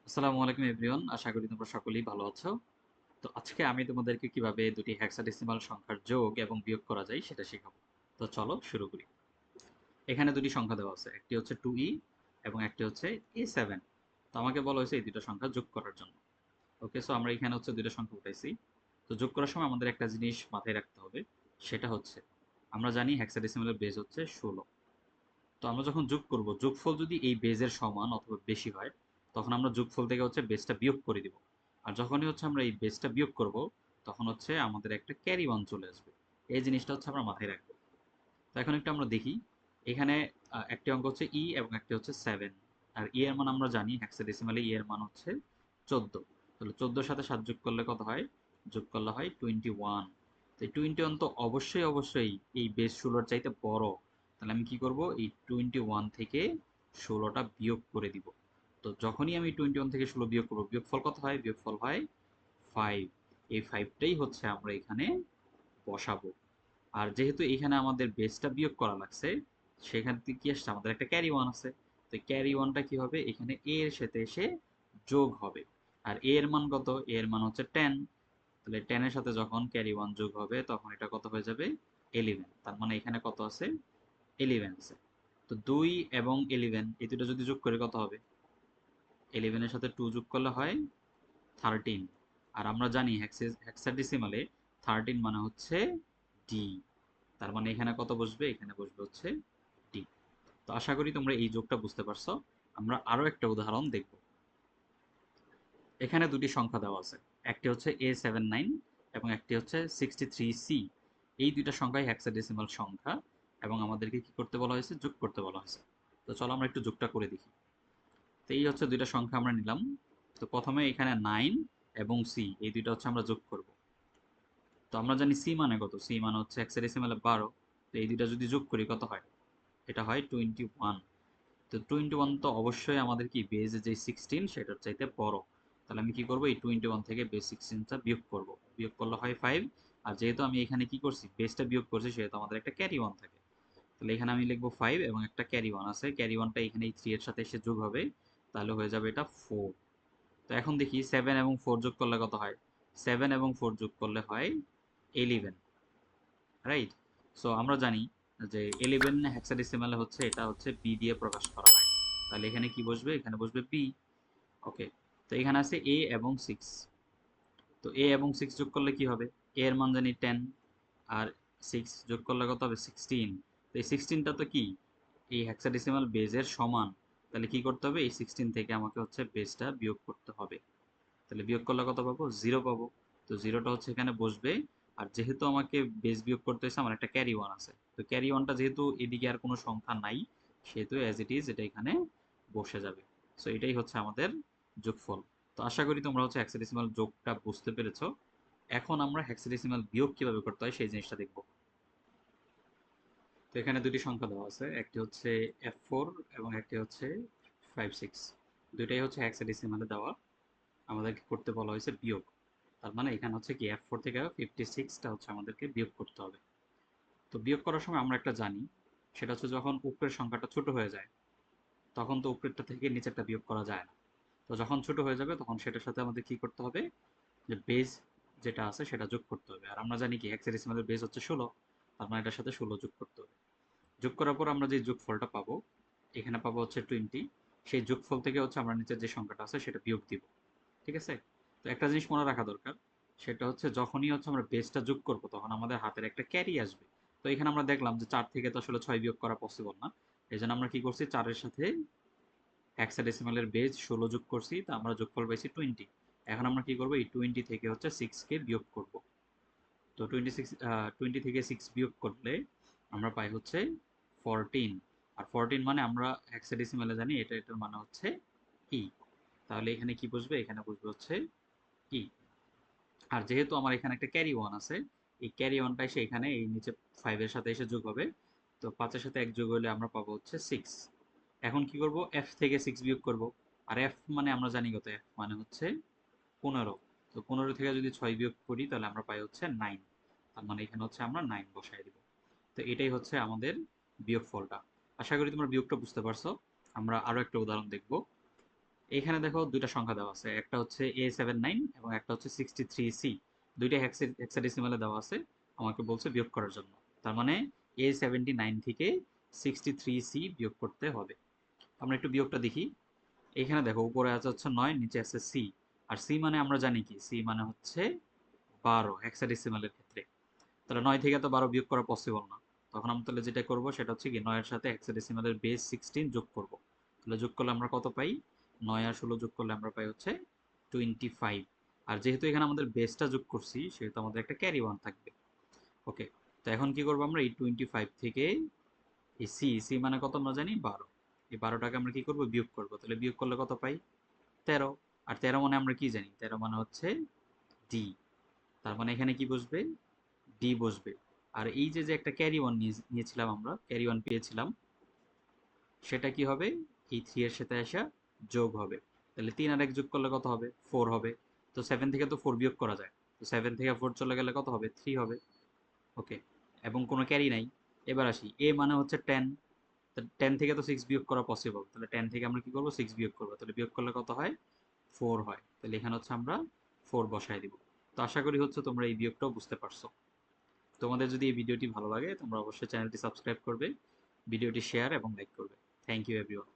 আসসালামু আলাইকুম এভরিওয়ান, আশা করি তোমরা সকলেই ভালো আছো। তো আজকে আমি তোমাদেরকে কিভাবে দুটি হেক্সাডেসিমাল সংখ্যার যোগ এবং বিয়োগ করা যায় সেটা শেখাবো। তো চলো শুরু করি। এখানে দুটি সংখ্যা দেওয়া আছে, একটি হচ্ছে 2e এবং একটি হচ্ছে a7। তো আমাকে বলা হয়েছে এই দুটো সংখ্যা যোগ করার জন্য। ওকে, সো আমরা এখানে হচ্ছে দুটো সংখ্যা উঠাইছি। তো যোগ করার সময় আমাদের একটা জিনিস মাথায় রাখতে হবে, সেটা হচ্ছে আমরা জানি হেক্সাডেসিমালের বেজ হচ্ছে 16। তো আমরা যখন যোগ করব, যোগফল যদি এই বেজের সমান অথবা বেশি হয়, তখন আমরা যোগফল থেকে হচ্ছে বেজটা বিয়োগ করে দিব। আর যখনই হচ্ছে আমরা এই বেজটা বিয়োগ করব, তখন হচ্ছে আমাদের একটা ক্যারি ওয়ান চলে আসবে। এই জিনিসটা হচ্ছে আমরা মাথায় রাখবো। তো এখন একটু আমরা দেখি, এখানে একটি অঙ্ক হচ্ছে ই এবং একটি হচ্ছে 7। আর ই এর মান আমরা জানি হেক্সাডেসিমালে ই এর মান হচ্ছে 14। তাহলে 14 সাথে 7 যোগ করলে কত হয়? যোগ করলে হয় 21। তো এই 21 তো অবশ্যই অবশ্যই এই বেস 16 চাইতে বড়। তাহলে আমি কি করব, এই 21 থেকে 16টা বিয়োগ করে দিব। তো যখনই আমি 21 থেকে 16 বিয়োগ করব, বিয়োগফল কত হয়? বিয়োগফল হয় 5। এই 5টাই হচ্ছে আমরা এখানে বসাবো। আর যেহেতু এখানে আমাদের বেসটা বিয়োগ করা লাগছে, সেখান থেকে কি আসছে? আমাদের একটা ক্যারি ওয়ান আছে। তো ক্যারি ওয়ানটা কি হবে? এখানে এ এর সাথে এসে যোগ হবে। আর এ এর মান কত? এ এর মান হচ্ছে 10। তাহলে 10 এর সাথে যখন ক্যারি ওয়ান যোগ হবে, তখন এটা কত হয়ে যাবে? 11। তার মানে এখানে কত আছে? 11 আছে। তো 2 এবং 11 এই দুটো যদি যোগ করে কত হবে? 11 এর সাথে 2 যোগ করলে হয় 13। আর আমরা জানি হেক্সাডেসিমালে 13 মানে হচ্ছে ডি। তার মানে এখানে কত বসবে? এখানে বসবে হচ্ছে ডি। তো আশা করি তোমরা এই যোগটা বুঝতে পারছো। আমরা আরো একটা উদাহরণ দেখব। এখানে দুটি সংখ্যা দেওয়া আছে, একটি হচ্ছে A79 এবং একটি হচ্ছে 63C। এই দুইটা সংখ্যাই হেক্সাডেসিমাল সংখ্যা এবং আমাদেরকে কি করতে বলা হয়েছে? যোগ করতে বলা হয়েছে। তো চলো আমরা একটু যোগটা করে দেখি। তো এই হচ্ছে দুইটা সংখ্যা আমরা নিলাম। তো প্রথমে এখানে 9 এবং সি, এই দুইটা হচ্ছে আমরা যোগ করব। তো আমরা জানি সি মানে কত? সি মানে হচ্ছে হেক্সাডেসিমালে 12। তো এই দুইটা যদি যোগ করি কত হয়? এটা হয় 21। তো 21 তো অবশ্যই আমাদের কি বেজে যে 16 সেটার চাইতে বড়। তাহলে আমি কি করব? এই 21 থেকে বেস 16টা বিয়োগ করব। বিয়োগ করলে হয় 5। আর যেহেতু আমি এখানে কি করছি? বেসটা বিয়োগ করছি, সেহেতু আমাদের একটা ক্যারি ওয়ান থাকে। তাহলে এখানে আমি লিখবো 5 এবং একটা ক্যারি ওয়ান আছে। ক্যারি ওয়ানটা এখানে এই 3 এর সাথে এসে যোগ হবে। তাহলে হয়ে যাবে এটা 4। তো এখন দেখি 7 এবং 4 যোগ করলে কত হয়? 7 এবং 4 যোগ করলে হয় 11। রাইট? সো আমরা জানি যে 11 হেক্সাডেসিমালে হচ্ছে এটা হচ্ছে বি দিয়ে প্রকাশ করা হয়। তাহলে এখানে কি বসবে? এখানে বসবে বি। ওকে, তো এখানে আছে এ এবং 6। তো এ এবং 6 যোগ করলে কি হবে? এ এর মান জানি 10, আর 6 যোগ করলে কত হবে? 16। তো এই 16টা তো কি এই হেক্সাডেসিমাল বেজের সমান। তাহলে কি করতে হবে? এই 16 থেকে আমাকে হচ্ছে বেজটা বিয়োগ করতে হবে। তাহলে বিয়োগ করলে কত পাবো? 0 পাবো। তো 0টা হচ্ছে এখানে বসবে। আর যেহেতু আমাকে বেস বিয়োগ করতে হয়েছে, আমার একটা ক্যারি ওয়ান আছে। তো ক্যারি ওয়ানটা যেহেতু এদিকে আর কোনো সংখ্যা নাই, সেহেতু অ্যাজ ইট ইজ এটা এখানে বসে যাবে। সো এটাই হচ্ছে আমাদের যোগফল। তো আশা করি তোমরা হচ্ছে হেক্সাডেসিমাল যোগটা বুঝতে পেরেছো। এখন আমরা হেক্সাডেসিমাল বিয়োগ কিভাবে করতে হয় সেই জিনিসটা দেখব। তো এখানে দুটি সংখ্যা দেওয়া আছে, একটি হচ্ছে F4 এবং একটি হচ্ছে 56। দুইটাই হচ্ছে হেক্সাডেসিমালে দেওয়া। আমাদেরকে করতে বলা হয়েছে বিয়োগ। তার মানে এখানে হচ্ছে কি F4 থেকে 56টা হচ্ছে আমাদেরকে বিয়োগ করতে হবে। তো বিয়োগ করার সময় আমরা একটা জানি, সেটা হচ্ছে যখন উপরের সংখ্যাটা ছোট হয়ে যায়, তখন তো উপরেরটা থেকে নিচেরটা বিয়োগ করা যায় না। তো যখন ছোট হয়ে যাবে, তখন সেটার সাথে আমাদের কি করতে হবে? যে বেজ যেটা আছে সেটা যোগ করতে হবে। আর আমরা জানি কি হেক্সাডেসিমালের বেজ হচ্ছে 16। তার মানে এটার সাথে 16 যোগ করতে হবে। যোগ করার পর আমরা যে যোগফলটা পাবো, এখানে পাবো হচ্ছে 20। সেই যোগফল থেকে হচ্ছে আমরা নিচের যে সংখ্যাটা আছে সেটা বিয়োগ দিব। ঠিক আছে? তো একটা জিনিস মনে রাখা দরকার, সেটা হচ্ছে যখনই হচ্ছে আমরা বেসটা যোগ করব, তখন আমাদের হাতের একটা ক্যারি আসবে। তো এখানে আমরা দেখলাম যে 4 থেকে তো আসলে 6 বিয়োগ করা পসিবল না। এই জন্য আমরা কি করছি? 4-এর সাথে হেক্সাডেসিমালের বেজ 16 যোগ করছি, তো আমরা যোগফল পাইছি 20। এখন আমরা কি করব? এই 20 থেকে হচ্ছে 6 কে বিয়োগ করব। তো 20 থেকে 6 বিয়োগ করলে আমরা পাই হচ্ছে 14। আর 14 মানে আমরা হেক্সাডেসিমালে জানি এটার মানে হচ্ছে ই। তাহলে এখানে কি বসবে? এখানে বসবে হচ্ছে ই। আর যেহেতু আমার এখানে একটা ক্যারি ওয়ান আছে, এই ক্যারি ওয়ানটা এসে এখানে এই নিচে 5 এর সাথে এসে যোগ হবে। তো 5 এর সাথে 1 যোগ হলে আমরা পাবো হচ্ছে 6। এখন কি করব? এফ থেকে 6 বিয়োগ করব। আর এফ মানে আমরা জানি কত? এফ মানে হচ্ছে 15। তো 15 থেকে যদি 6 বিয়োগ করি, তাহলে আমরা পাই হচ্ছে 9। তার মানে এখানে হচ্ছে আমরা 9 বসাই দিব। তো এটাই হচ্ছে আমাদের বিয়োগফলটা। আশা করি তোমরা বিয়োগটা বুঝতে পারছো। আমরা আরো একটা উদাহরণ দেখব। এখানে দেখো দুইটা সংখ্যা দেওয়া আছে, একটা হচ্ছে A79 এবং একটা হচ্ছে 63C। দুইটা হেক্সাডেসিমালে দেওয়া আছে, আমাকে বলছে বিয়োগ করার জন্য। তার মানে A79 থেকে 63C বিয়োগ করতে হবে। আমরা একটু বিয়োগটা দেখি। এখানে দেখো উপরে আছে হচ্ছে 9, নিচে আছে C। আর C মানে আমরা জানি কি, C মানে হচ্ছে 12 হেক্সাডেসিমালের ক্ষেত্রে। তাহলে 9 থেকে তো 12 বিয়োগ করা পসিবল না। তখন আমরা তাহলে যেটা করব সেটা হচ্ছে কি 9 এর সাথে হেক্সাডেসিমালের বেস 16 যোগ করব। তাহলে যোগ করলে আমরা কত পাই? 9 আর 16 যোগ করলে আমরা পাই হচ্ছে 25। আর যেহেতু এখানে আমাদের বেসটা যোগ করছি সেহেতু আমাদের একটা ক্যারি ওয়ান থাকবে। ওকে, তো এখন কি করবো আমরা এই 25 থেকে এই সি, সি মানে কত আমরা জানি 12। এই 12টাকে আমরা কি করব? বিয়োগ করব। তাহলে বিয়োগ করলে কত পাই? 13। আর 13 মানে আমরা কি জানি? 13 মানে হচ্ছে ডি। তার মানে এখানে কি বসবে? ডি বসবে। আর এই যে যে একটা ক্যারি ওয়ান নিয়েছিলাম, আমরা ক্যারি ওয়ান পেয়েছিলাম, সেটা কি হবে? এই 3 এর সাথে আসা যোগ হবে। তাহলে 3 আর 1 যোগ করলে কত হবে? 4 হবে। তো 7 থেকে তো 4 বিয়োগ করা যায়। তো 7 থেকে 4 চলে গেলে কত হবে? 3 হবে। ওকে, এবং কোনো ক্যারি নাই। এবার আসি, এ মানে হচ্ছে 10। তো 10 থেকে তো 6 বিয়োগ করা পসিবল। তাহলে 10 থেকে আমরা কি করব? 6 বিয়োগ করব। তাহলে বিয়োগ করলে কত হয়? 4 হয়। তাহলে এখানে হচ্ছে আমরা 4 বসায় দিব। তো আশা করি হচ্ছে তোমরা এই বিয়োগটাও বুঝতে পারছো। তোমাদের যদি এই ভিডিওটি ভালো লাগে তোমরা অবশ্যই চ্যানেলটি সাবস্ক্রাইব করবে, ভিডিওটি শেয়ার এবং লাইক করবে। Thank you everyone.